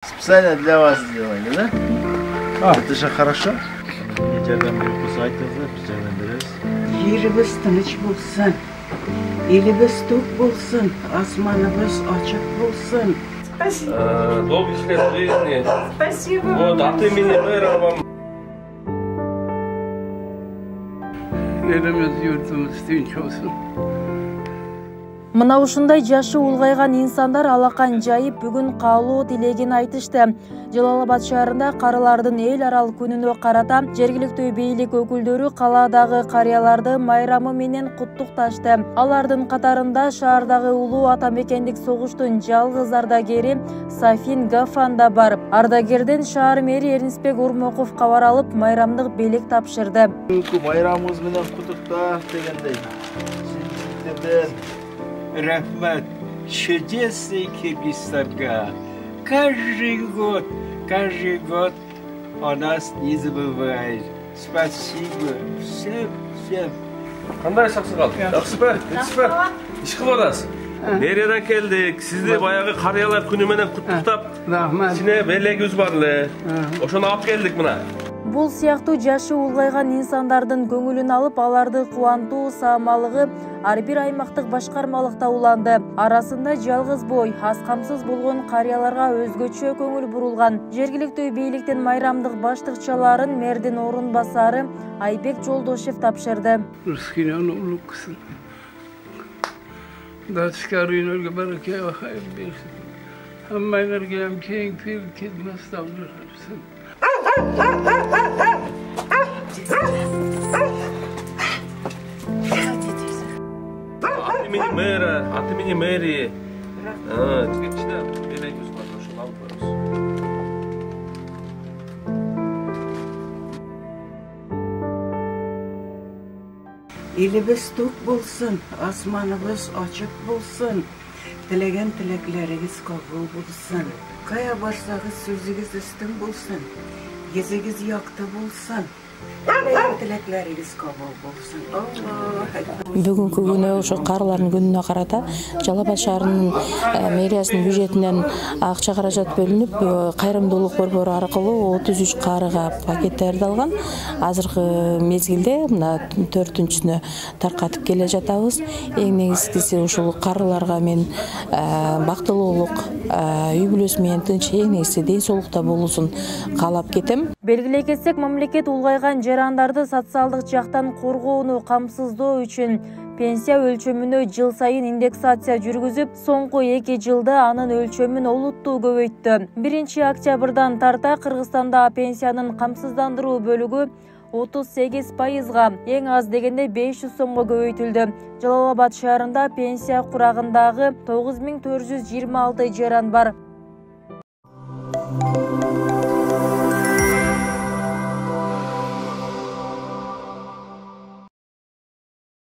Специально для вас сделали, да? Это же хорошо. Жардам берип койсо айтыңыздар, биз жардам беребиз. Yerimiz tinch bo'lsin, elimiz to'q bo'lsin, osmonimiz ochiq bo'lsin. Долгих лет жизни. Спасибо. Вот, от имени мэра вам. Elimiz yurtumuz tinch olsun. Мына ушундай жашы улгайган инсандар алакан жайып бүгүн каалоо тилегин айтышты. Жалал-Абад шаарында карылардын эл аралык күнүнө карата жергиликтүү бийлик өкүлдөрү калаадагы карыяларды майрамы менен куттукташты. Алардын катарында шаардагы улуу атамекендик согуштун жалгыз ардагери Сафин Гафан да бар. Ардагерден шаар мэри Эрнисбек Урмоков кабар алып, майрамдык белек тапшырды. Майрамыңыз менен куттуктап дегендей. Сиздерден Рахмат, чудесный Киргизстан. Каждый год о нас не забывает. Спасибо всем. Кандай саксыгал? Жакшыбы? Жетишпи? Иш кылып атасыз? Мэриядан келдик. Сизди баягы карыялар күнү менен куттуктап, Rahmat. ичине белегибиз бар эле. Ошону алып келдик мына. Бул сыяктуу жашы улгайган инсандардын көңүлүн алып, аларды кубантуу саамалыгы ар бир аймактык башкармалыкта уланды. Арасында жалгыз бой, аз камсыз болгон карыяларга өзгөчө көңүл бурулган. Жергиликтүү бийликтин майрамдык баштыкчаларын мэрдин орун басары Айбек Жолдошев тапшырды. Rızkını uluk kısın. Da çıkarıyla bereke ve hayır versin. Ama enerjim keyin bir kidmet davranırsın. От имени мэра, от имени мэрии. Ичине белегибиз бар, ошону алып барабыз. Elimiz to'q bo'lsin, osmonimiz ochiq bo'lsin. Tilagan tilaklaringiz qabul bo'lsin. Qaya borsangiz so'zingiz ustun bo'lsin. Yezingiz yoqda bo'lsin. Tilagan tilaklaringiz qabul bo'lsin. Бүгүнкү күнү ошо карылардын күнүнө карата Жалал-Абад шаарынын мэриясынын бюджетинен акча каражат бөлүнүп, кайрымдуулук борбору аркылуу 33 карыга пакеттерди алган. Азыркы мезгилде мына 4-үнчүсүнө таркатып келе жатабыз. Эң негизгиси ушул карыларга мен бактылуулук, үй бүлөсү менен тынч, эң негизгиси ден соолукта болуусун каалап кетем. Белгилей кетсек, мамлекет улгайган жарандарды социалдык жактан коргоону камсыздоо үчүн пенсия өлчөмүнө жыл сайын индексация жүргүзүп, соңку 2 жылда анын өлчөмүн олуттуу көбөйттү. 1 октябрдан тарта Кыргызстанда пенсиянын камсыздандыруу бөлүгү 38%га, эң аз дегенде 500 сомго көбөйтүлдү. Жалал-Абад шаарында пенсия курагындагы 9426 жаран бар.